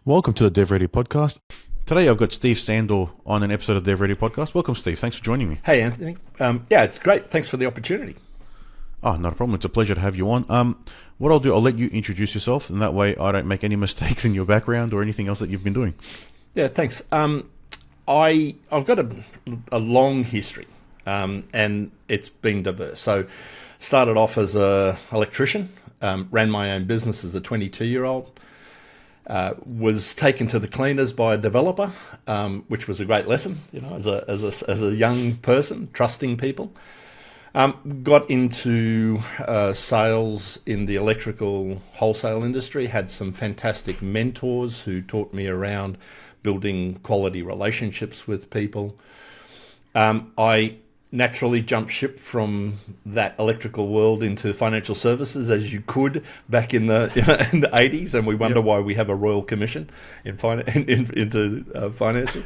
Welcome to the DevReady Podcast. Today I've got Steve Sandor on an episode of DevReady Podcast. Welcome, Steve. Thanks for joining me. Hey, Anthony. Yeah, it's great. Thanks for the opportunity. Oh, not a problem. It's a pleasure to have you on. What I'll do, I'll let you introduce yourself, and that way I don't make any mistakes in your background or anything else that you've been doing. Yeah, thanks. I've got a long history, and it's been diverse. So, started off as an electrician, ran my own business as a 22-year-old. Was taken to the cleaners by a developer, which was a great lesson, as a young person, trusting people. Got into sales in the electrical wholesale industry, had some fantastic mentors who taught me around building quality relationships with people. I naturally jumped ship from that electrical world into financial services, as you could back in the in the 80s, and we wonder why we have a royal commission into financing.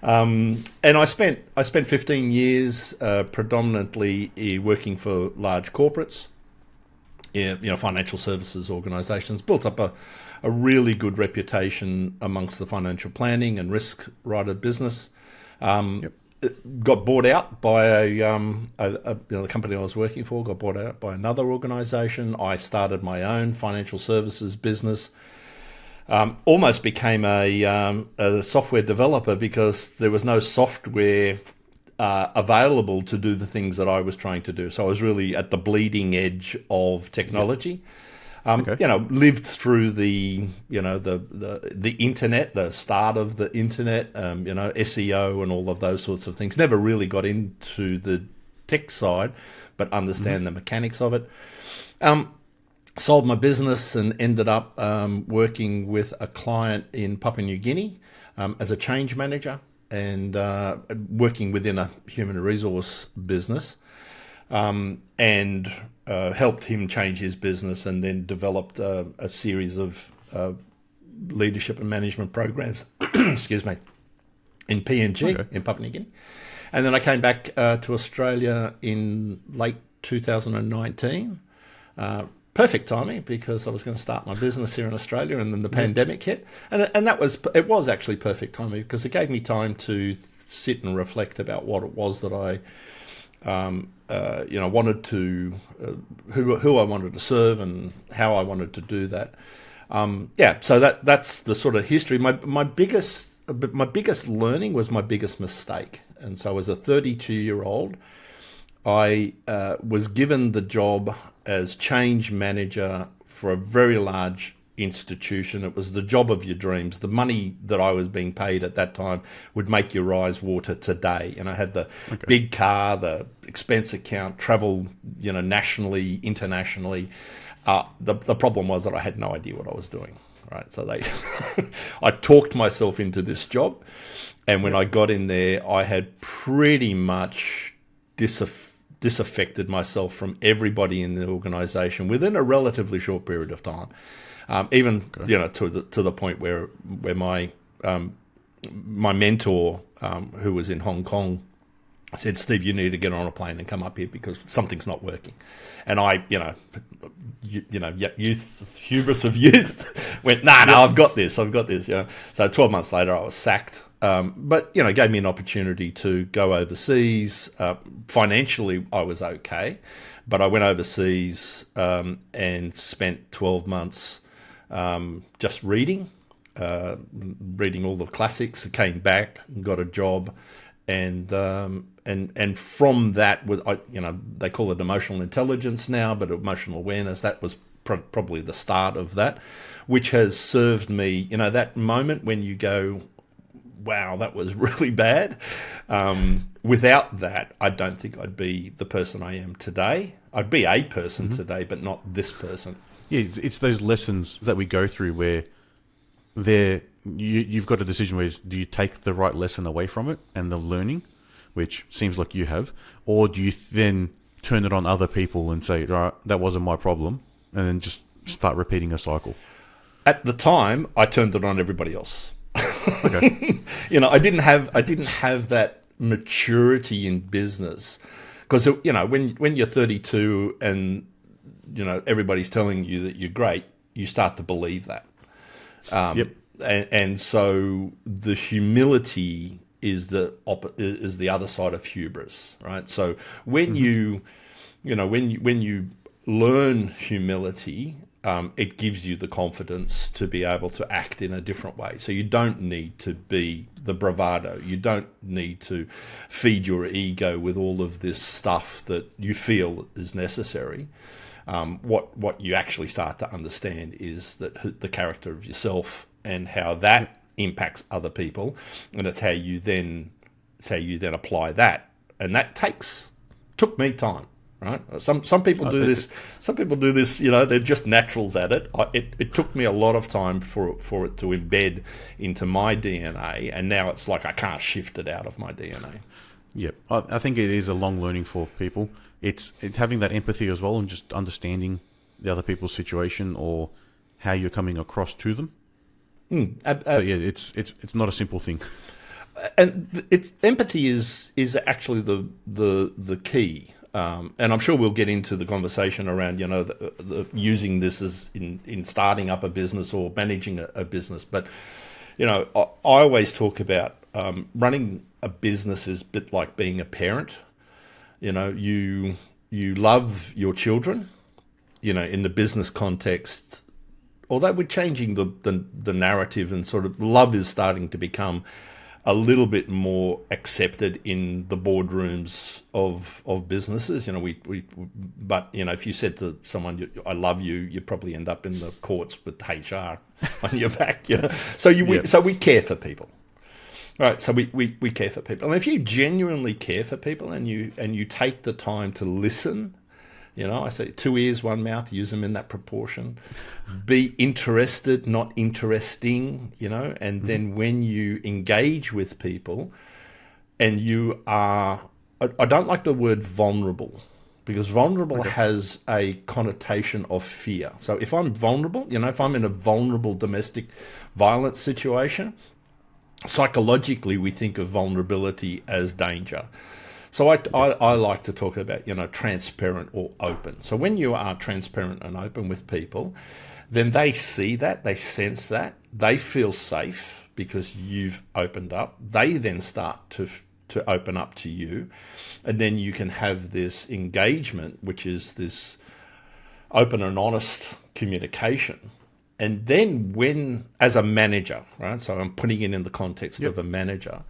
And I spent 15 years predominantly working for large corporates, financial services organisations. Built up a really good reputation amongst the financial planning and risk writer business. Got bought out by the company I was working for. Got bought out by another organisation. I started my own financial services business. Almost became a software developer because there was no software available to do the things that I was trying to do. So I was really at the bleeding edge of technology. Lived through the internet, the start of the internet, SEO and all of those sorts of things. Never really got into the tech side, but understand the mechanics of it. Sold my business and ended up working with a client in Papua New Guinea as a change manager and working within a human resource business. And helped him change his business, and then developed a series of leadership and management programs, excuse me, in PNG, in Papua New Guinea. And then I came back to Australia in late 2019. Perfect timing, because I was going to start my business here in Australia, and then the pandemic hit. And it was actually perfect timing, because it gave me time to sit and reflect about what it was that I wanted to, who I wanted to serve and how I wanted to do that. So that's the sort of history. My biggest learning was my biggest mistake. And so as a 32-year-old, I was given the job as change manager for a very large institution. It was the job of your dreams. The money that I was being paid at that time would make your eyes water today. And I had the big car, the expense account, travel, nationally, internationally. The problem was that I had no idea what I was doing. Right, so I talked myself into this job, and when I got in there, I had pretty much disaffected myself from everybody in the organisation within a relatively short period of time. To the point where my mentor, who was in Hong Kong, said, "Steve, you need to get on a plane and come up here because something's not working." And I, hubris of youth, went, "No, I've got this. So 12 months later, I was sacked. But gave me an opportunity to go overseas. Financially, I was okay, but I went overseas and spent 12 months. Just reading all the classics. I came back and got a job, and from that, they call it emotional intelligence now, but emotional awareness. That was probably the start of that, which has served me. That moment when you go, "Wow, that was really bad." Without that, I don't think I'd be the person I am today. I'd be a person today, but not this person. Yeah, it's those lessons that we go through where you've got a decision where do you take the right lesson away from it and the learning, which seems like you have, or do you then turn it on other people and say, "All right, that wasn't my problem," and then just start repeating a cycle? At the time, I turned it on everybody else. Okay. I didn't have that maturity in business, because when you're 32 and everybody's telling you that you're great, you start to believe that. and so the humility is the other side of hubris, right? So when when you learn humility, it gives you the confidence to be able to act in a different way. So you don't need to be the bravado. You don't need to feed your ego with all of this stuff that you feel is necessary. What you actually start to understand is that the character of yourself and how that impacts other people, and it's how you then apply that, and that took me time. Right? Some people do this. Some people do this. They're just naturals at it. It took me a lot of time for it to embed into my DNA, and now it's like I can't shift it out of my DNA. Yeah, I think it is a long learning for people. It's having that empathy as well, and just understanding the other people's situation or how you're coming across to them. So yeah, it's not a simple thing. And empathy is actually the key. And I'm sure we'll get into the conversation around, using this as in starting up a business or managing a business. But, I always talk about running a business is a bit like being a parent. You love your children, in the business context. Although we're changing the narrative, and sort of love is starting to become a little bit more accepted in the boardrooms of businesses. But if you said to someone, "I love you," you probably end up in the courts with HR on your back. So we care for people, right? So we care for people, and if you genuinely care for people and you take the time to listen. I say 2 ears, 1 mouth, use them in that proportion. Be interested, not interesting, and then when you engage with people and you are, I don't like the word vulnerable, because vulnerable has a connotation of fear. So if I'm vulnerable, if I'm in a vulnerable domestic violence situation, psychologically we think of vulnerability as danger. So I like to talk about, transparent or open. So when you are transparent and open with people, then they see that, they sense that, they feel safe because you've opened up. They then start to open up to you. And then you can have this engagement, which is this open and honest communication. And then when, as a manager, right, so I'm putting it in the context of a manager,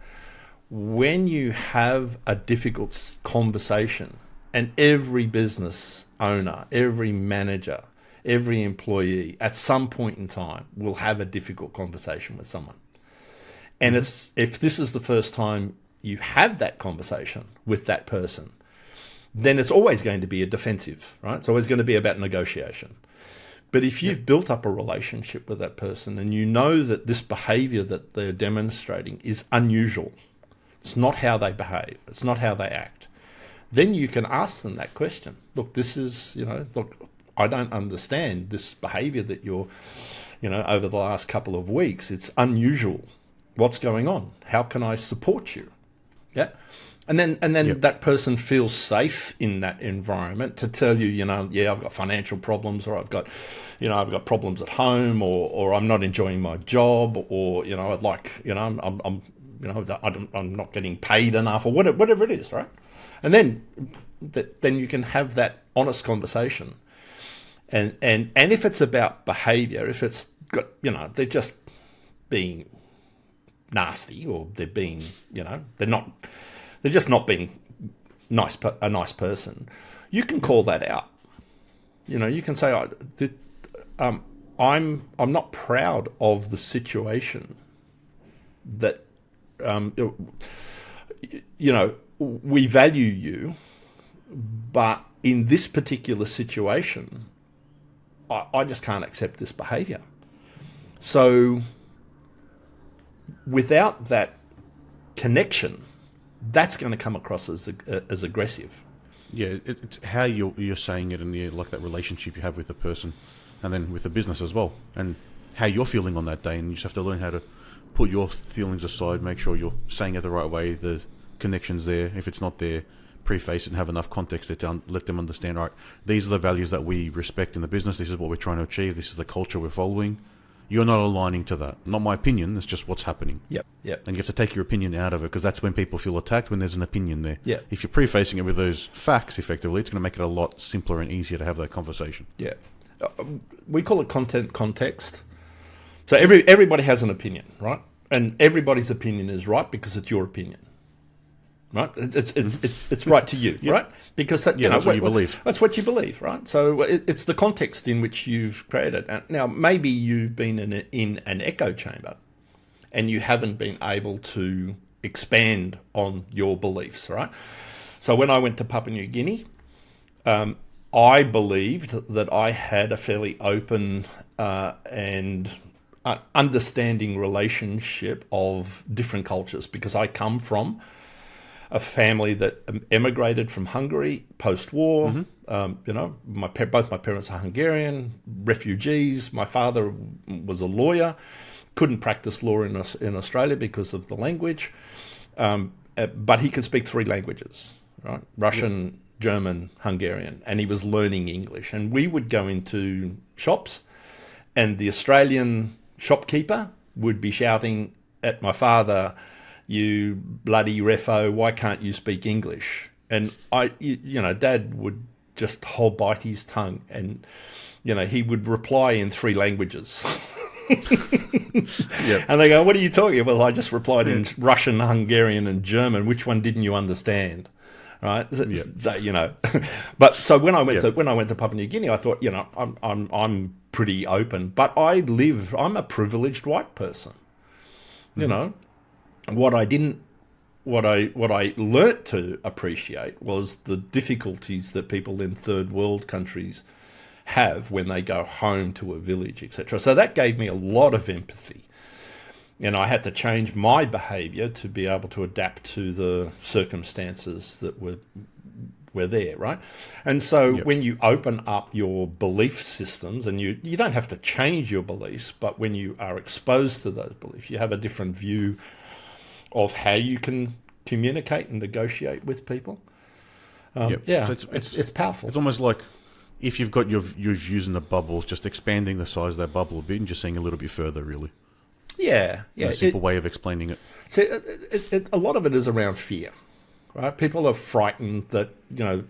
when you have a difficult conversation, and every business owner, every manager, every employee at some point in time will have a difficult conversation with someone. And if this is the first time you have that conversation with that person, then it's always going to be a defensive, right? It's always going to be about negotiation. But if you've built up a relationship with that person and you know that this behavior that they're demonstrating is unusual, it's not how they behave, it's not how they act, then you can ask them that question. Look, this is, I don't understand this behavior that you're, over the last couple of weeks. It's unusual. What's going on? How can I support you? Yeah. And then that person feels safe in that environment to tell you, I've got financial problems, or I've got problems at home, or I'm not enjoying my job, or, I'd like, I'm not getting paid enough, or whatever it is, right? And then you can have that honest conversation. And if it's about behaviour, if it's got, they're just being nasty, or they're being, they're just not being a nice person, you can call that out. You can say, I'm not proud of the situation that, we value you, but in this particular situation, I just can't accept this behaviour. So without that connection, that's going to come across as aggressive. Yeah, it's how you're saying it, and like that relationship you have with the person, and then with the business as well, and how you're feeling on that day, and you just have to learn how to put your feelings aside, make sure you're saying it the right way, the connection's there. If it's not there, preface it and have enough context to let them understand, all right, these are the values that we respect in the business, this is what we're trying to achieve, this is the culture we're following. you're not aligning to that. Not my opinion, it's just what's happening. Yep. And you have to take your opinion out of it, because that's when people feel attacked, when there's an opinion there. Yeah. If you're prefacing it with those facts, effectively, it's going to make it a lot simpler and easier to have that conversation. Yeah. We call it context. So everybody has an opinion, right? And everybody's opinion is right because it's your opinion. Right, it's right to you, right? Because that, that's what you believe. That's what you believe, right? So it's the context in which you've created. Now, maybe you've been in an echo chamber, and you haven't been able to expand on your beliefs, right? So when I went to Papua New Guinea, I believed that I had a fairly open and understanding relationship of different cultures, because I come from a family that emigrated from Hungary post-war. Both my parents are Hungarian, refugees. My father was a lawyer, couldn't practice law in Australia because of the language, but he could speak 3 languages, right? Russian, German, Hungarian, and he was learning English. And we would go into shops, and the Australian shopkeeper would be shouting at my father, "You bloody refo, why can't you speak English?" And Dad would just bite his tongue, and he would reply in 3 languages. Yep. And they go, "What are you talking about?" "Well, I just replied in Russian, Hungarian, and German. Which one didn't you understand?" Right? So, but so when I went to Papua New Guinea, I thought, I'm pretty open, but I'm a privileged white person. What I learnt to appreciate was the difficulties that people in third world countries have when they go home to a village, etc. So that gave me a lot of empathy, and I had to change my behaviour to be able to adapt to the circumstances that were there, right? And so when you open up your belief systems, and you don't have to change your beliefs, but when you are exposed to those beliefs, you have a different view of how you can communicate and negotiate with people. So it's powerful. It's almost like if you've got your views in the bubble, just expanding the size of that bubble a bit and just seeing a little bit further, really. Yeah. A simple way of explaining it. So a lot of it is around fear, right? People are frightened that,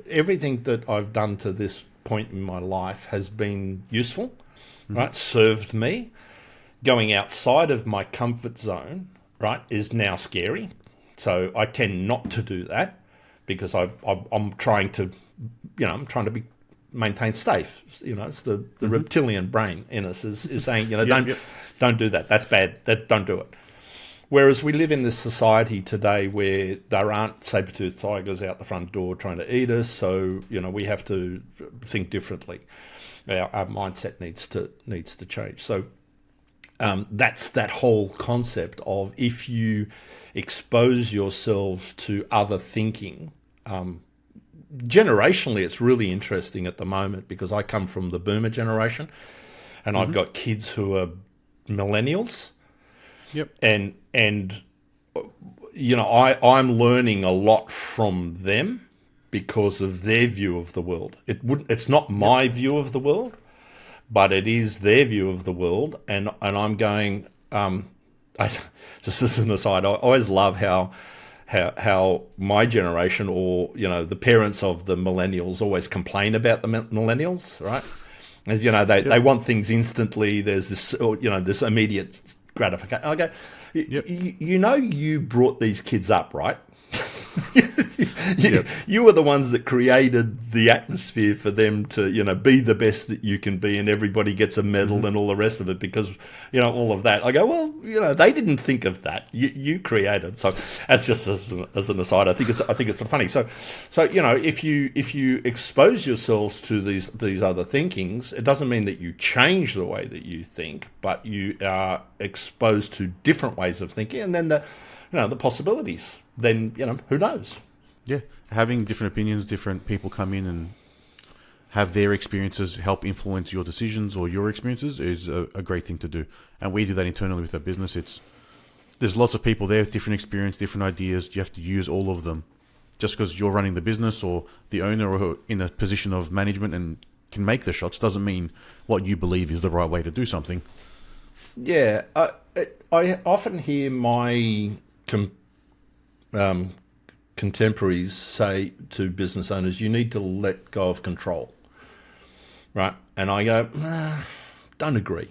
everything that I've done to this point in my life has been useful, right? Served me. Going outside of my comfort zone, right, is now scary. So I tend not to do that, because I'm trying to maintain safe. It's the reptilian brain in us is saying, don't do that. That's bad. Don't do it. Whereas we live in this society today where there aren't saber-toothed tigers out the front door trying to eat us. So, we have to think differently. Our mindset needs to change. So that's that whole concept of, if you expose yourself to other thinking, generationally, it's really interesting at the moment, because I come from the boomer generation, and I've got kids who are millennials. Yep. And I'm learning a lot from them because of their view of the world. It's not my view of the world, but it is their view of the world. And I'm going, just as an aside, I always love how my generation, or the parents of the millennials, always complain about the millennials, right? As they want things instantly. There's this this immediate gratification. I go, you brought these kids up, right? You were the ones that created the atmosphere for them to, be the best that you can be, and everybody gets a medal and all the rest of it, because, all of that. I go, well, they didn't think of that. You created. So that's just as an aside. I think it's funny. So if you expose yourselves to these other thinkings, it doesn't mean that you change the way that you think, but you are exposed to different ways of thinking, and then the possibilities. Then, who knows? Yeah, having different opinions, different people come in and have their experiences help influence your decisions or your experiences is a great thing to do. And we do that internally with our business. There's lots of people there with different experience, different ideas. You have to use all of them. Just because you're running the business, or the owner, or in a position of management and can make the shots, doesn't mean what you believe is the right way to do something. Yeah, I often hear my contemporaries say to business owners, you need to let go of control, right? And I go, don't agree.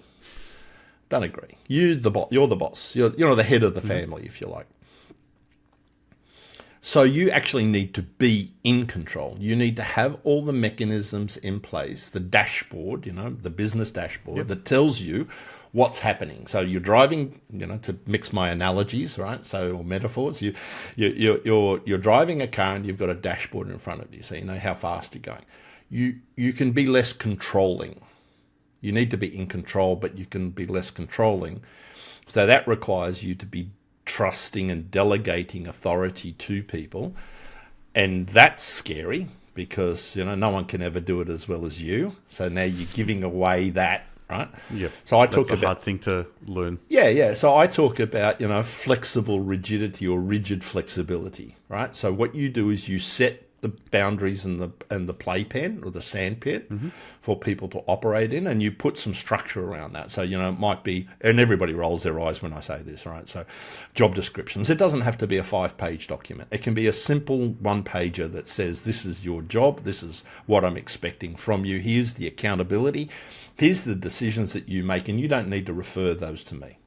Don't agree. You're the boss. You're the head of the family, if you like. So you actually need to be in control. You need to have all the mechanisms in place, the dashboard, the business dashboard that tells you what's happening. So you're driving, to mix my analogies, right? So, or metaphors. You're driving a car and you've got a dashboard in front of you, so you know how fast you're going. You can be less controlling. You need to be in control, but you can be less controlling. So that requires you to be trusting and delegating authority to people. And that's scary because, no one can ever do it as well as you. So now you're giving away that, right? Yeah. So I talk talk about a about hard thing to learn. Yeah. So I talk about, flexible rigidity or rigid flexibility, right? So what you do is you set the boundaries and the playpen or the sandpit for people to operate in, and you put some structure around that. So, it might be, and everybody rolls their eyes when I say this, right? So job descriptions. It doesn't have to be a 5-page document. It can be a simple one-pager that says, this is your job. This is what I'm expecting from you. Here's the accountability. Here's the decisions that you make, and you don't need to refer those to me.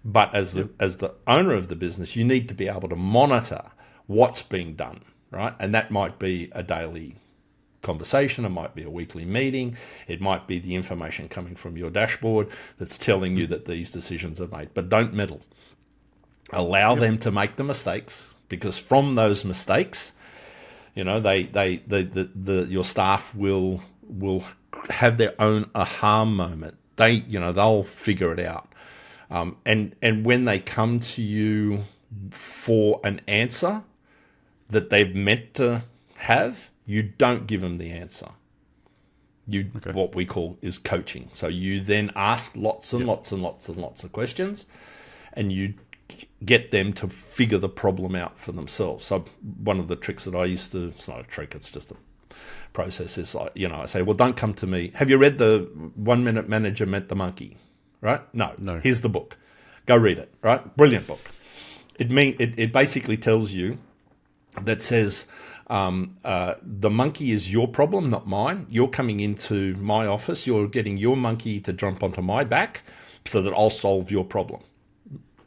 But as the owner of the business, you need to be able to monitor what's being done. Right, and that might be a daily conversation, it might be a weekly meeting, it might be the information coming from your dashboard that's telling you that these decisions are made. But don't meddle. Allow them to make the mistakes, because from those mistakes, your staff will have their own aha moment. They'll figure it out, and when they come to you for an answer that they've meant to have, you don't give them the answer. What we call is coaching. So you then ask lots and lots and lots and lots of questions, and you get them to figure the problem out for themselves. So one of the tricks that I used to, it's not a trick, it's just a process, is like, I say, well, don't come to me. Have you read the 1 Minute Manager Met the Monkey? Right? No. Here's the book. Go read it, right? Brilliant book. It basically tells you that says the monkey is your problem, not mine. You're coming into my office. You're getting your monkey to jump onto my back so that I'll solve your problem.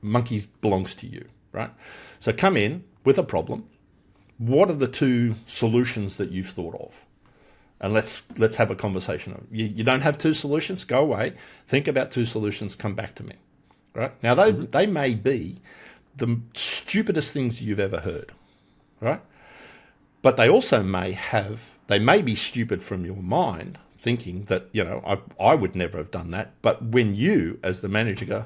Monkey belongs to you, right? So come in with a problem. What are the 2 solutions that you've thought of? And let's have a conversation. You don't have 2 solutions? Go away. Think about 2 solutions. Come back to me, right? Now, they may be the stupidest things you've ever heard. Right? But they also may be stupid from your mind, thinking that, I would never have done that. But when you, as the manager, go,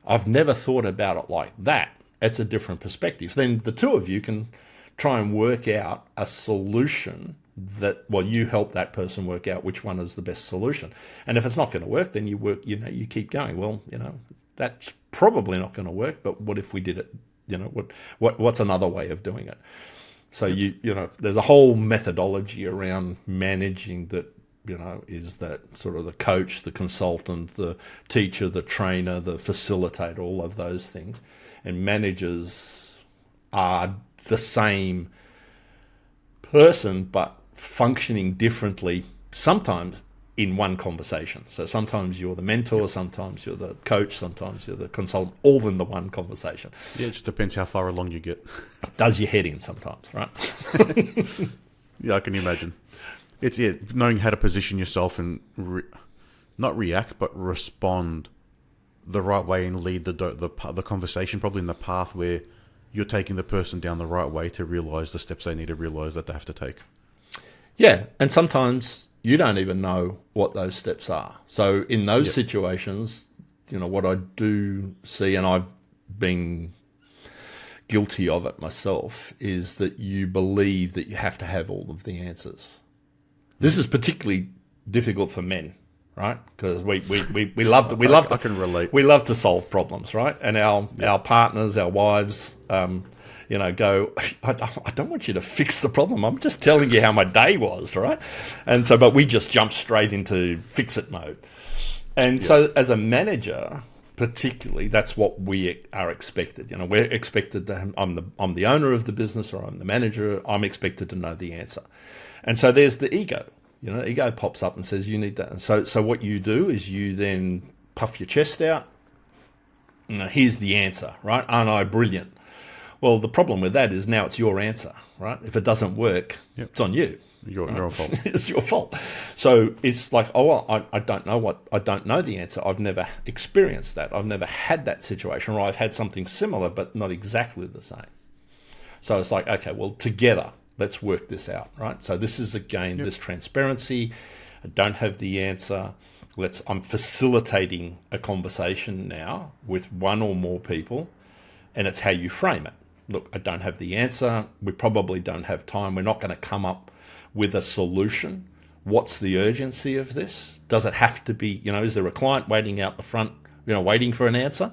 I've never thought about it like that, it's a different perspective. Then the 2 of you can try and work out a solution you help that person work out which one is the best solution. And if it's not going to work, then you keep going. Well, that's probably not going to work, but what if we did it? What's another way of doing it? So there's a whole methodology around managing that, is that sort of the coach, the consultant, the teacher, the trainer, the facilitator, all of those things. And managers are the same person, but functioning differently, sometimes in one conversation. So sometimes you're the mentor, sometimes you're the coach, sometimes you're the consultant, all in the one conversation. Yeah, it just depends how far along you get. Does your head in sometimes, right? Yeah, I can imagine. It's knowing how to position yourself and not react, but respond the right way and lead the conversation, probably in the path where you're taking the person down the right way to realize the steps they need to realize that they have to take. Yeah, and sometimes you don't even know what those steps are. So in those situations, what I do see, and I've been guilty of it myself, is that you believe that you have to have all of the answers. This is particularly difficult for men, right? Because we love to, I can relate. We love to solve problems, right? And our partners, our wives, go, I don't want you to fix the problem. I'm just telling you how my day was, right? And so, but we just jump straight into fix it mode. And so as a manager, particularly, that's what we are expected. You know, we're expected to I'm the owner of the business, or I'm the manager, I'm expected to know the answer. And so there's the ego. You know, ego pops up and says you need that. And so what you do is you then puff your chest out. You know, here's the answer, right? Aren't I brilliant? Well, the problem with that is now it's your answer, right? If it doesn't work, it's on you. Your fault. It's your fault. So it's like, oh, well, I don't know the answer. I've never experienced that. I've never had that situation, or I've had something similar, but not exactly the same. So it's like, okay, well, together, let's work this out, right? So this is, again, this transparency. I don't have the answer. I'm facilitating a conversation now with one or more people, and it's how you frame it. Look, I don't have the answer. We probably don't have time. We're not going to come up with a solution. What's the urgency of this? Does it have to be, is there a client waiting out the front, waiting for an answer?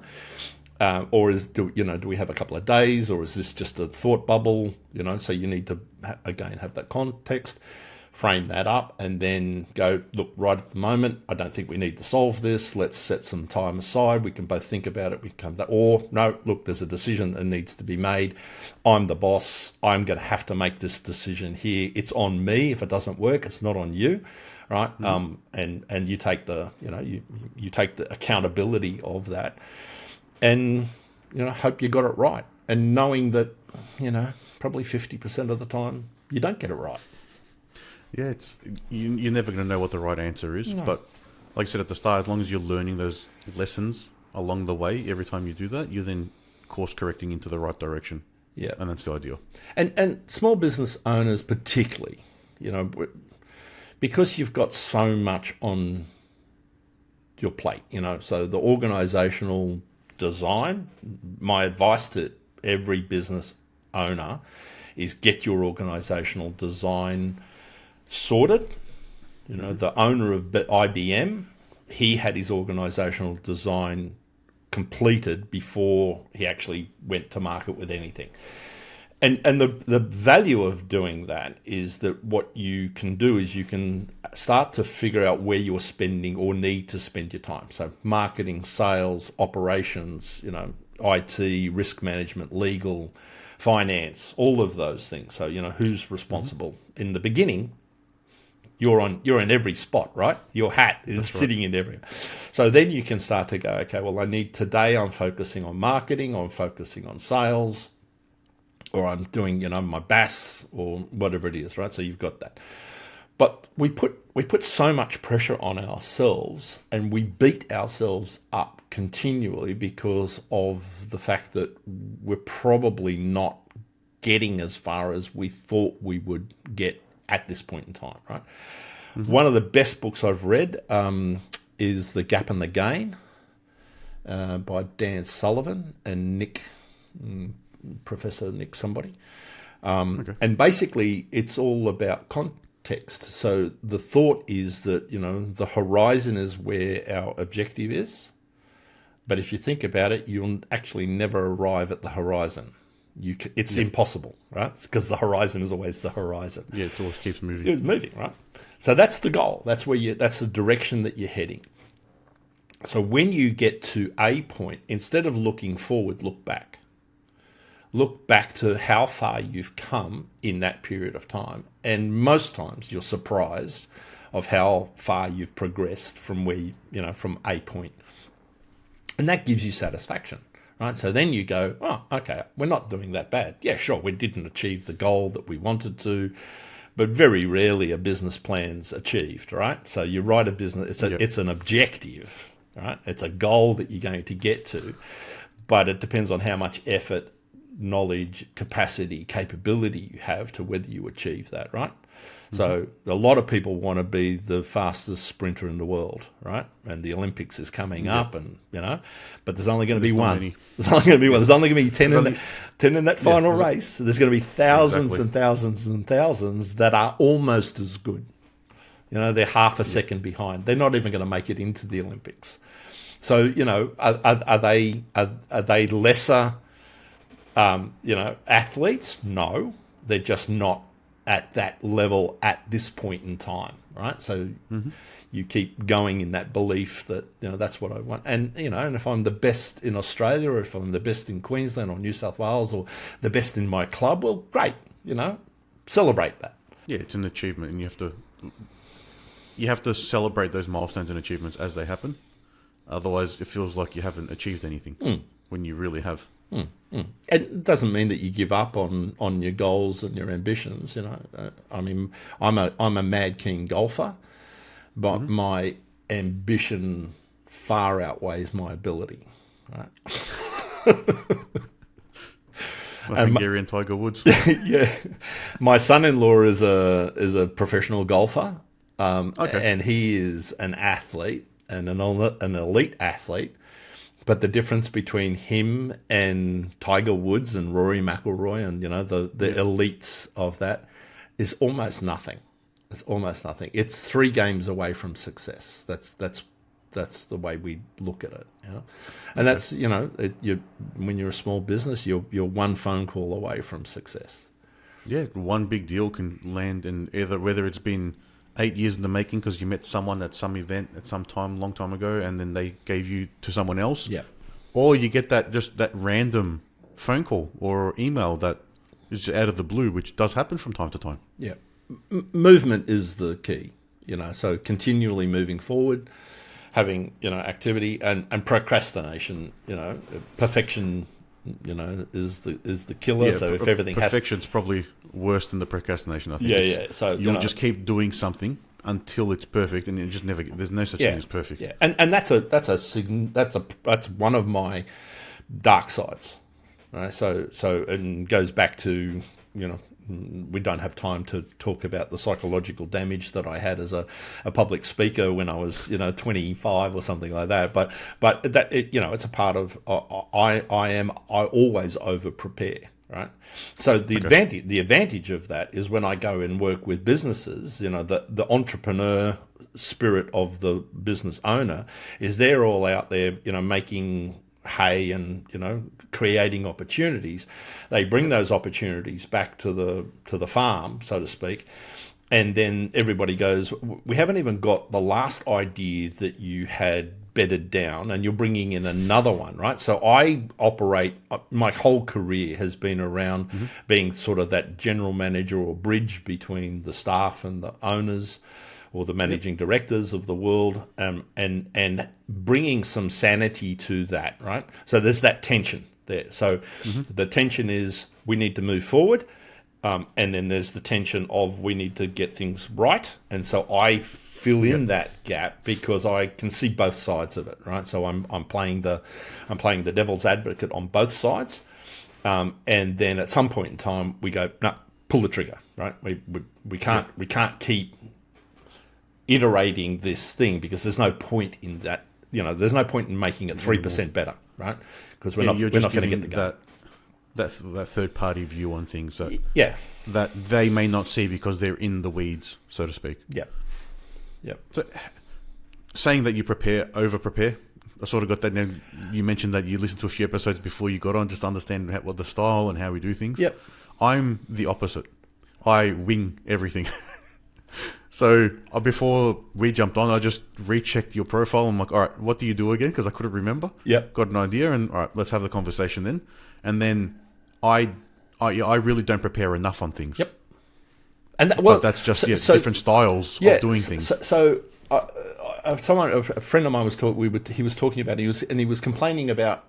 Or do we have a couple of days, or is this just a thought bubble? So you need to, again, have that context, frame that up, and then go, look, right at the moment, I don't think we need to solve this. Let's set some time aside. We can both think about it. We can come back. Or, no, look, there's a decision that needs to be made. I'm the boss. I'm going to have to make this decision here. It's on me. If it doesn't work, it's not on you, right? And you take the, you take the accountability of that, and hope you got it right. And knowing that, probably 50% of the time you don't get it right. Yeah, you're never going to know what the right answer is. No. But like I said at the start, as long as you're learning those lessons along the way, every time you do that, you're then course correcting into the right direction. Yeah, and that's the ideal. And small business owners particularly, because you've got so much on your plate, so the organisational design, my advice to every business owner is get your organisational design sorted. The owner of IBM, he had his organisational design completed before he actually went to market with anything. And the value of doing that is that what you can do is you can start to figure out where you're spending or need to spend your time. So marketing, sales, operations, IT, risk management, legal, finance, all of those things. So, who's responsible in the beginning? You're in every spot, right? Your hat is sitting in every. So then you can start to go, okay, well, today I'm focusing on marketing, or I'm focusing on sales, or I'm doing, my BAS or whatever it is, right? So you've got that. But we put so much pressure on ourselves, and we beat ourselves up continually because of the fact that we're probably not getting as far as we thought we would get at this point in time, right? Mm-hmm. One of the best books I've read is The Gap and the Gain by Dan Sullivan and Professor Nick somebody. Okay. And basically it's all about context. So the thought is that, the horizon is where our objective is. But if you think about it, you'll actually never arrive at the horizon. It's impossible, right? It's because the horizon is always the horizon. Yeah, it always keeps moving. It's moving, right? So that's the goal. That's that's the direction that you're heading. So when you get to a point, instead of looking forward, look back. Look back to how far you've come in that period of time. And most times you're surprised of how far you've progressed from from a point. And that gives you satisfaction. Right, so then you go, oh, okay, we're not doing that bad. Yeah, sure, we didn't achieve the goal that we wanted to, but very rarely a business plan's achieved, right? So you write a business, it's an objective, right? It's a goal that you're going to get to, but it depends on how much effort, knowledge, capacity, capability you have to whether you achieve that, right? So a lot of people want to be the fastest sprinter in the world, right? And the Olympics is coming up, and but there's only going to be one. There's only going to be one. There's only going to be 10 in that final race. There's going to be thousands and thousands and thousands that are almost as good. They're half a second behind. They're not even going to make it into the Olympics. So are they lesser athletes? No, they're just not at that level at this point in time, right? So you keep going in that belief that, that's what I want. And, and if I'm the best in Australia, or if I'm the best in Queensland or New South Wales, or the best in my club, well, great, celebrate that. Yeah, it's an achievement, and you have to celebrate those milestones and achievements as they happen. Otherwise, it feels like you haven't achieved anything when you really have. It doesn't mean that you give up on your goals and your ambitions. I mean, I'm a mad keen golfer, but my ambition far outweighs my ability. Right? Hungarian Tiger Woods. Yeah, my son-in-law is a professional golfer, and he is an athlete and an elite athlete. But the difference between him and Tiger Woods and Rory McIlroy and the elites of that is almost nothing. It's almost nothing. It's 3 games away from success. That's the way we look at it. And that's when you're a small business, you're 1 phone call away from success. Yeah, one big deal can land in whether it's been 8 years in the making because you met someone at some event at some time, long time ago, and then they gave you to someone else. Yeah. Or you get that random phone call or email that is out of the blue, which does happen from time to time. Yeah. Movement is the key, so continually moving forward, having, activity and procrastination, perfection, is the killer. Yeah, so if everything perfection's probably worse than the procrastination, I think. Yeah. So you'll just keep doing something until it's perfect, and it just never. There's no such thing as perfect. Yeah, and that's one of my dark sides. Right. So and goes back to we don't have time to talk about the psychological damage that I had as a public speaker when I was 25 or something like that. But that it's a part of I always over prepare. Right. So the advantage of that is when I go and work with businesses, the entrepreneur spirit of the business owner is they're all out there, making hay and creating opportunities. They bring those opportunities back to the farm, so to speak, and then everybody goes, we haven't even got the last idea that you had bedded down, and you're bringing in another one, right? So I operate, my whole career has been around being sort of that general manager or bridge between the staff and the owners or the managing directors of the world, and bringing some sanity to that, right? So there's that tension there. So the tension is we need to move forward, and then there's the tension of we need to get things right. And so I fill in that gap because I can see both sides of it, right? So I'm playing the devil's advocate on both sides, and then at some point in time we go, no, pull the trigger, right? We can't keep iterating this thing because there's no point in that. There's no point in making it 3% better, right? Because we're not going to get the goal. That third party view on things that they may not see because they're in the weeds, so to speak. Yeah. So saying that you over prepare, I sort of got that. Now you mentioned that you listened to a few episodes before you got on, just to understand what the style and how we do things. Yep. I'm the opposite. I wing everything. So before we jumped on, I just rechecked your profile. I'm like, all right, what do you do again? Because I couldn't remember. Yeah. Got an idea, and all right, let's have the conversation then. And then I really don't prepare enough on things. Yep. And but that's just different styles of doing things. So a friend of mine was talking. He was talking about. He was complaining about.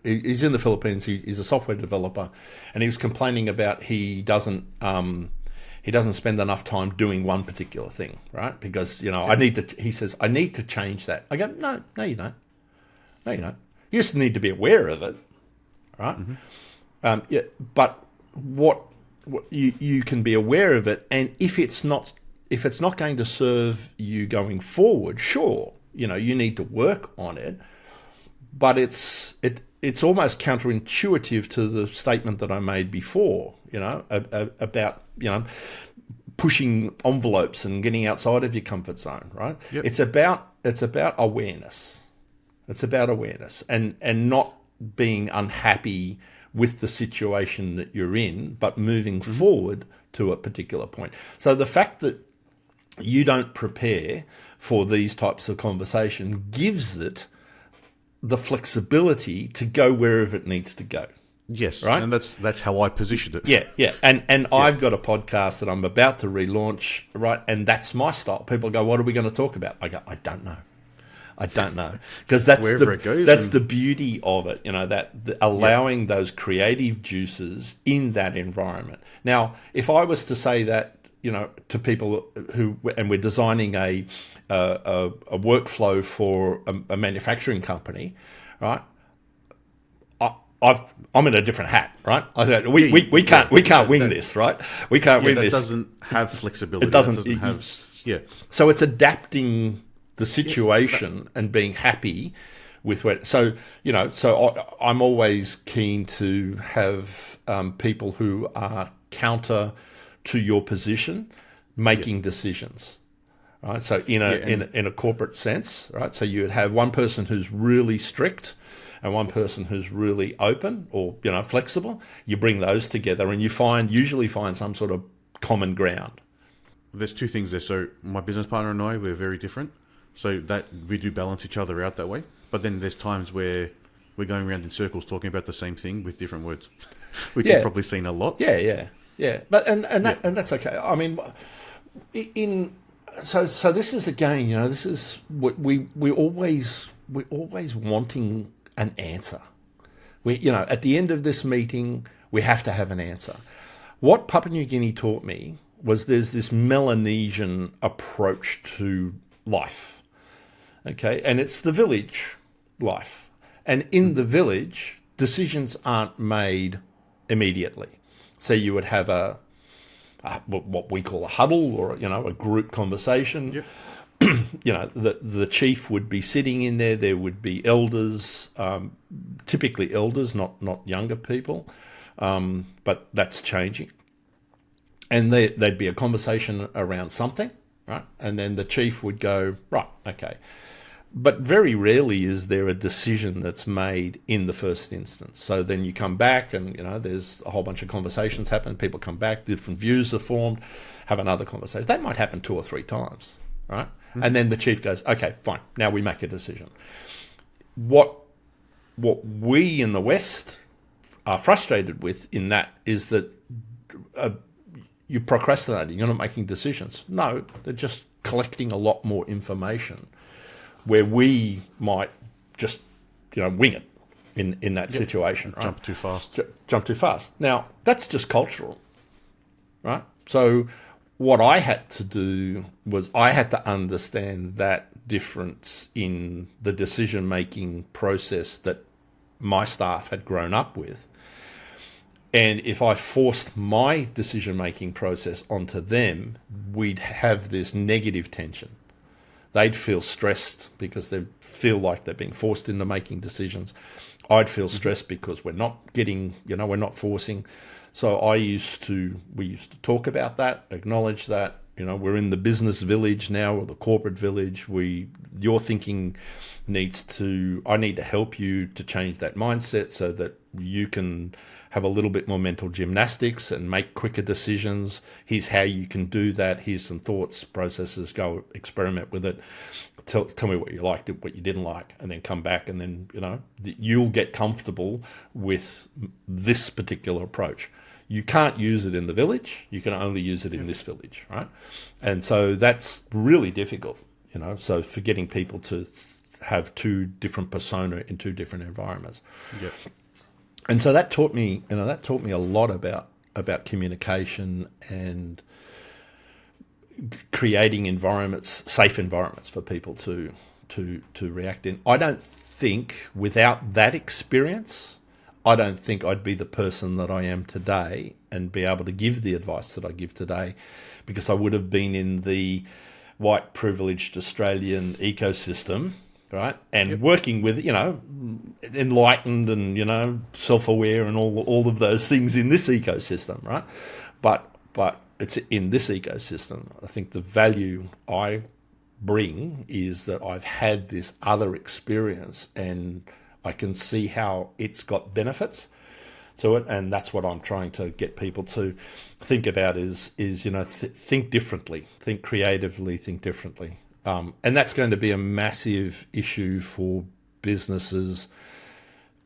He's in the Philippines. He's a software developer, and he was complaining about he doesn't spend enough time doing one particular thing, right? Because he says I need to change that. I go, no, you don't. No, you don't. You just need to be aware of it, right? But what you can be aware of it, and if it's not going to serve you going forward, sure, you need to work on it. But it's almost counterintuitive to the statement that I made before, about pushing envelopes and getting outside of your comfort zone, right? Yep. It's about awareness. It's about awareness and not being unhappy with the situation that you're in, but moving forward to a particular point. So the fact that you don't prepare for these types of conversation gives it the flexibility to go wherever it needs to go. Yes, right? And that's how I positioned it. Yeah. And I've got a podcast that I'm about to relaunch, right? And that's my style. People go, "What are we going to talk about?" I go, "I don't know." Because that's wherever it goes. That's the beauty of it, allowing those creative juices in that environment. Now, if I was to say that, to people and we're designing a workflow for a manufacturing company, right? I'm in a different hat, right? I said we can't wing this, right? We can't win this. It doesn't have flexibility. It doesn't have. Yeah. So it's adapting the situation and being happy with what. So I'm always keen to have people who are counter to your position making decisions, right? So in a corporate sense, right? So you would have one person who's really strict and one person who's really open or flexible. You bring those together and you usually find some sort of common ground. There's two things there. So my business partner and I, we're very different. So that we do balance each other out that way. But then there's times where we're going around in circles talking about the same thing with different words, which you've probably seen a lot. Yeah. But and that's okay. I mean, so this is again, this is what we're always wanting an answer. At the end of this meeting, we have to have an answer. What Papua New Guinea taught me was there's this Melanesian approach to life, okay? And it's the village life. And in the village, decisions aren't made immediately. So you would have what we call a huddle or, a group conversation. Yep. The chief would be sitting in there. There would be elders, typically elders, not younger people, but that's changing. And there'd be a conversation around something, right? And then the chief would go, right, okay. But very rarely is there a decision that's made in the first instance. So then you come back and, there's a whole bunch of conversations happen. People come back, different views are formed, have another conversation. That might happen 2 or 3 times, right? Mm-hmm. And then the chief goes, okay, fine, now we make a decision. What we in the West are frustrated with in that is that you're procrastinating, you're not making decisions. No, they're just collecting a lot more information where we might just, wing it in that situation, right? Jump too fast. Jump too fast. Now, that's just cultural, right? So what I had to do was I had to understand that difference in the decision-making process that my staff had grown up with. And if I forced my decision-making process onto them, we'd have this negative tension. They'd feel stressed because they feel like they're being forced into making decisions. I'd feel stressed because we're not getting, we're not forcing. So we used to talk about that, acknowledge that, we're in the business village now or the corporate village. Your thinking I need to help you to change that mindset so that you can have a little bit more mental gymnastics and make quicker decisions. Here's how you can do that. Here's some thoughts, processes, go experiment with it. Tell me what you liked, what you didn't like, and then come back and then, you'll get comfortable with this particular approach. You can't use it in the village. You can only use it in this village, right? And so that's really difficult, so for getting people to have 2 different persona in 2 different environments. Yep. And so that taught me, a lot about communication and creating safe environments for people to react in. I don't think without that experience, I don't think I'd be the person that I am today and be able to give the advice that I give today, because I would have been in the white privileged Australian ecosystem, right? And working with, enlightened and, self-aware and all of those things in this ecosystem, right? But it's in this ecosystem. I think the value I bring is that I've had this other experience and I can see how it's got benefits. to it, and that's what I'm trying to get people to think about is think differently, think creatively, think differently, and that's going to be a massive issue for businesses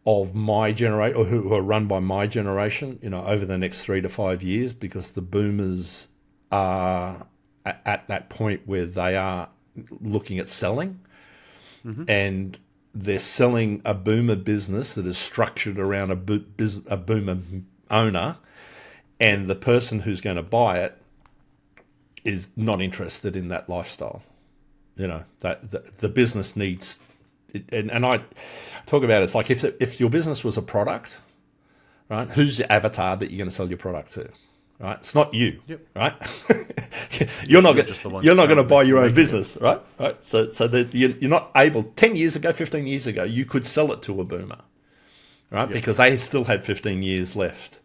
of my generation, or who are run by my generation, over the next 3 to 5 years, because the boomers are at that point where they are looking at selling, and they're selling a boomer business that is structured around a boomer owner, and the person who's going to buy it is not interested in that lifestyle. That the business needs, and I talk about it's like if your business was a product, right? Who's the avatar that you're going to sell your product to? Right, it's not you, right? You're not going to buy your own business, right? So that you're not able. 10 years ago, 15 years ago, you could sell it to a boomer, right? Because they still had 15 years left.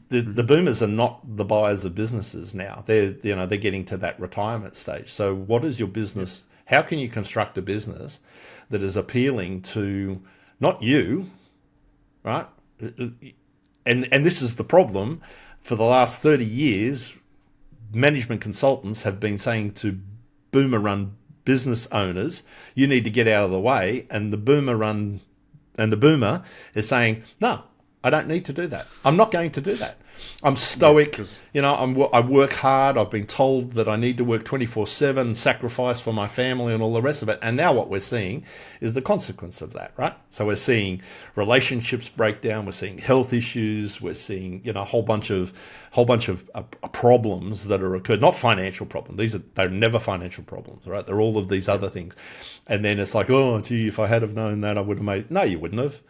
The boomers are not the buyers of businesses now. They're getting to that retirement stage. So what is your business? How can you construct a business that is appealing to not you, right? And this is the problem. For the last 30 years, management consultants have been saying to boomer-run business owners, you need to get out of the way, and the boomer is saying, no, I don't need to do that. I'm not going to do that. I'm stoic. I work hard. I've been told that I need to work 24/7, sacrifice for my family and all the rest of it. And now what we're seeing is the consequence of that, right? So we're seeing relationships break down. We're seeing health issues. We're seeing a whole bunch of problems that are occurred. Not financial problems. They're never financial problems, right? They're all of these other things. And then it's like, oh, gee, if I had have known that, I would have made. No, you wouldn't have.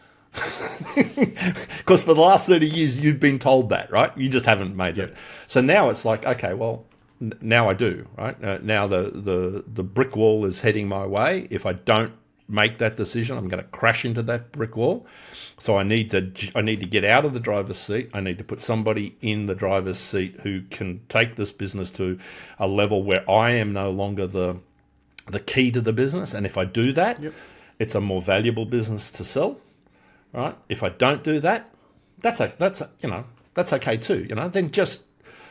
Because for the last 30 years you've been told that, right? You just haven't made it. So now it's like, okay, well, now I do, right? Now the brick wall is heading my way. If I don't make that decision, I'm going to crash into that brick wall. So I need to get out of the driver's seat. I need to put somebody in the driver's seat who can take this business to a level where I am no longer the key to the business. And if I do that, it's a more valuable business to sell. Right? If I don't do that, that's okay too. Then just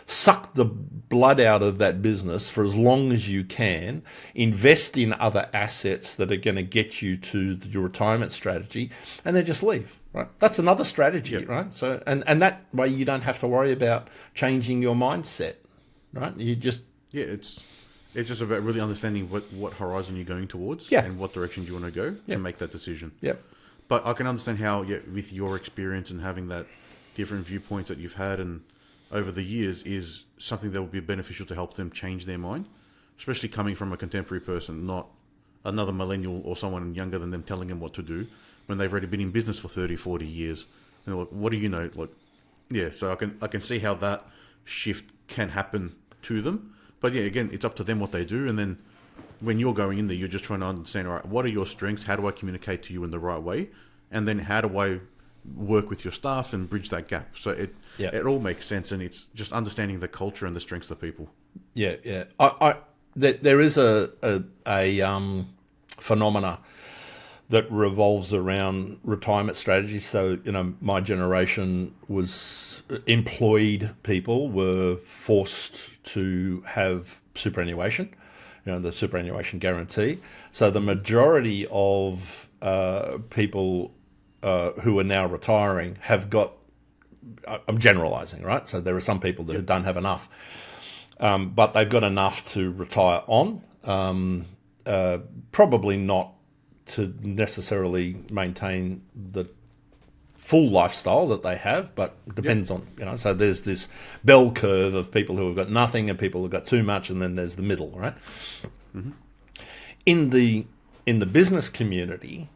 suck the blood out of that business for as long as you can. Invest in other assets that are going to get you to your retirement strategy, and then just leave. Right? That's another strategy, right? So and that way you don't have to worry about changing your mindset. Right? You just it's just about really understanding what horizon you're going towards and what direction you want to go to make that decision. Yep. But I can understand how, with your experience and having that different viewpoints that you've had and over the years, is something that would be beneficial to help them change their mind, especially coming from a contemporary person, not another millennial or someone younger than them telling them what to do when they've already been in business for 30, 40 years. And they're like, what do you know? So I can see how that shift can happen to them. But again, it's up to them what they do, and then when you're going in there, you're just trying to understand, all right, what are your strengths? How do I communicate to you in the right way? And then how do I work with your staff and bridge that gap? So it all makes sense, and it's just understanding the culture and the strengths of the people. Yeah. There is a phenomena that revolves around retirement strategy. So, my generation was employed people were forced to have superannuation. The superannuation guarantee. So the majority of people who are now retiring have got, I'm generalising, right? So there are some people that don't have enough, but they've got enough to retire on, probably not to necessarily maintain the full lifestyle that they have, but it depends on, so there's this bell curve of people who have got nothing and people who've got too much, and then there's the middle, right? Mm-hmm. In the business community,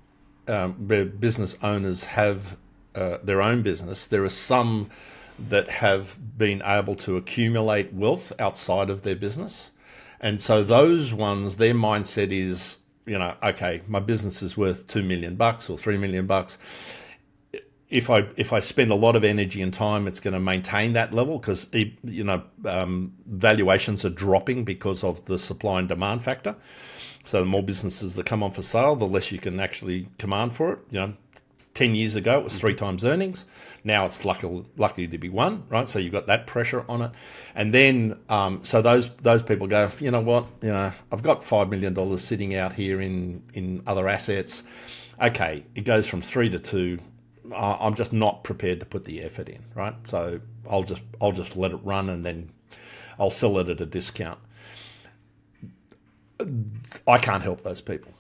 where business owners have their own business, there are some that have been able to accumulate wealth outside of their business. And so those ones, their mindset is, okay, my business is worth $2 million or $3 million. If I spend a lot of energy and time, it's going to maintain that level because valuations are dropping because of the supply and demand factor. So the more businesses that come on for sale, the less you can actually command for it. 10 years ago, it was 3 times earnings. Now it's lucky to be 1, right? So you've got that pressure on it. And then, so those people go, you know what, I've got $5 million sitting out here in other assets. Okay, it goes from 3 to 2. I'm just not prepared to put the effort in, right? So I'll just let it run, and then I'll sell it at a discount. I can't help those people.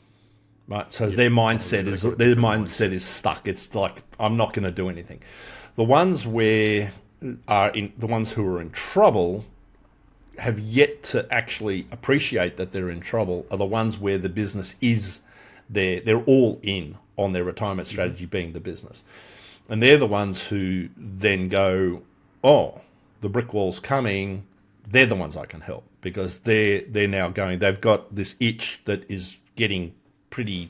Right, so their mindset is stuck. It's like, I'm not going to do anything. The ones who are in trouble have yet to actually appreciate that they're in trouble. Are the ones where the business is there. They're all in on their retirement strategy being the business, and they're the ones who then go, "Oh, the brick wall's coming." They're the ones I can help, because they're now going. They've got this itch that is getting pretty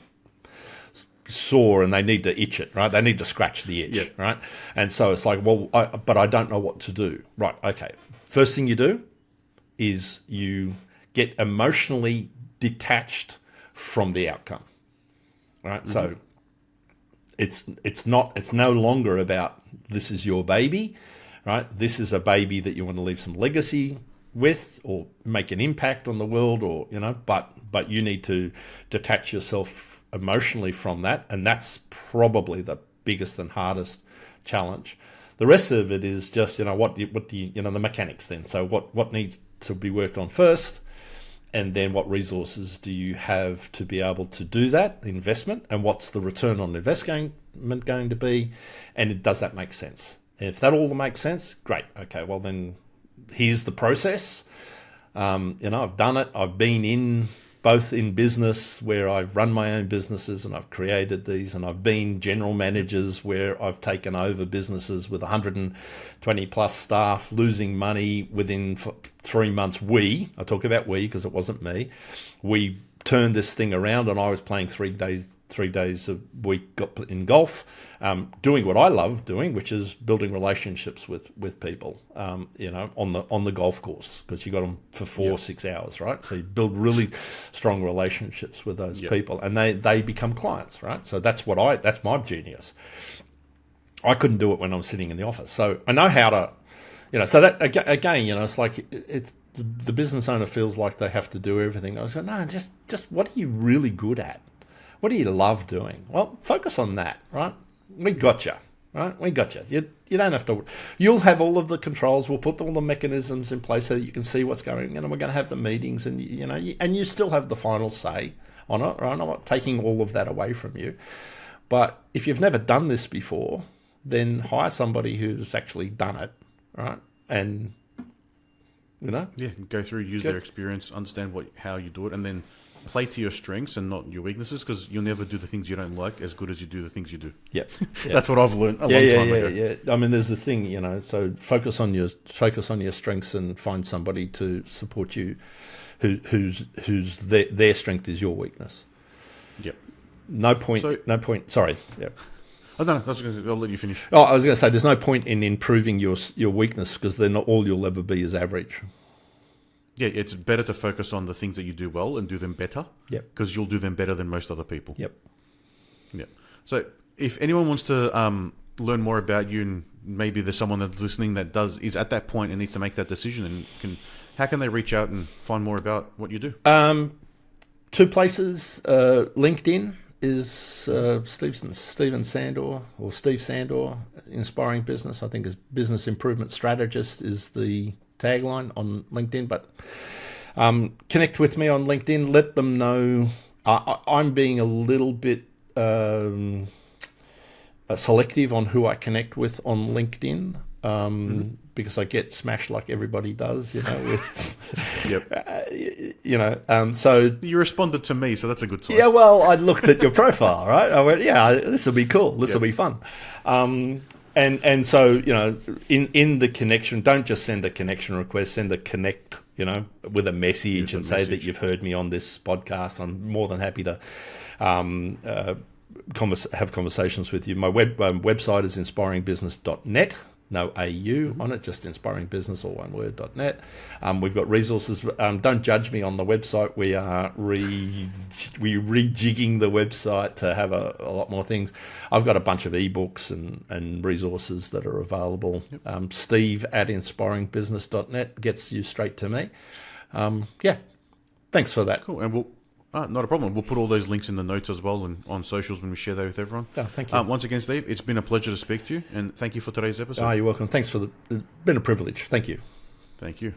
sore, and they need to itch it, right? They need to scratch the itch, right? And so it's like, well, but I don't know what to do. Right, okay. First thing you do is you get emotionally detached from the outcome, right? So it's no longer about, this is your baby, right? This is a baby that you want to leave some legacy with, or make an impact on the world, or but you need to detach yourself emotionally from that, and that's probably the biggest and hardest challenge. The rest of it is just what do you the mechanics then. So what needs to be worked on first, and then what resources do you have to be able to do that investment, and what's the return on investment going to be, and does that make sense? And if that all makes sense, great. Okay, well then here's the process. I've done it. I've been both in business where I've run my own businesses and I've created these, and I've been general managers where I've taken over businesses with 120 plus staff, losing money within 3 months. I talk about we because it wasn't me. We turned this thing around, and I was playing 3 days a week in golf, doing what I love doing, which is building relationships with people, on the golf course, because you got them for 4-6 hours, right? So you build really strong relationships with those people, and they become clients, right? So that's my genius. I couldn't do it when I'm sitting in the office, so I know how to, so that again, it's like the business owner feels like they have to do everything. I was like, no, just what are you really good at? What do you love doing? Well, focus on that, right? We got you, right? We got you. You don't have to. You'll have all of the controls. We'll put all the mechanisms in place so that you can see what's going on, and we're going to have the meetings, and and you still have the final say on it, right? I'm not taking all of that away from you. But if you've never done this before, then hire somebody who's actually done it, right? And go through, use their experience, understand how you do it, and then play to your strengths and not your weaknesses, because you'll never do the things you don't like as good as you do the things you do. Yep. That's what I've learned a long time ago. Yeah. I mean, there's the thing, so focus on your strengths, and find somebody to support you whose their strength is your weakness. Yep. No point. Sorry. Yep. I don't know. I'll let you finish. Oh, I was going to say, there's no point in improving your weakness, because then all you'll ever be is average. Yeah, it's better to focus on the things that you do well and do them better. Yep. Because you'll do them better than most other people. Yep. So if anyone wants to learn more about you, and maybe there's someone that's listening that is at that point and needs to make that decision, and how can they reach out and find more about what you do? 2 places. LinkedIn is Steve Sandor, or Steve Sandor, Inspiring Business. I think is Business Improvement Strategist is the tagline on LinkedIn, but connect with me on LinkedIn. Let them know I'm being a little bit selective on who I connect with on LinkedIn, because I get smashed like everybody does, so you responded to me, so that's a good sign. Yeah, well, I looked at your profile, right? I went, this will be cool. This will be fun. And so, in the connection, don't just send a connection request, send a connect, with a message and say that you've heard me on this podcast. I'm more than happy to have conversations with you. My website is inspiringbusiness.net. no AU on it, just inspiringbusiness, all one word, .net. We've got resources. Don't judge me on the website. We are rejigging the website to have a lot more things. I've got a bunch of ebooks and resources that are available. Steve at inspiringbusiness.net gets you straight to me. Thanks for that. Cool. And we'll... not a problem. We'll put all those links in the notes as well and on socials when we share that with everyone. Oh, thank you. Once again, Steve, it's been a pleasure to speak to you, and thank you for today's episode. You're welcome. Thanks it's been a privilege. Thank you. Thank you.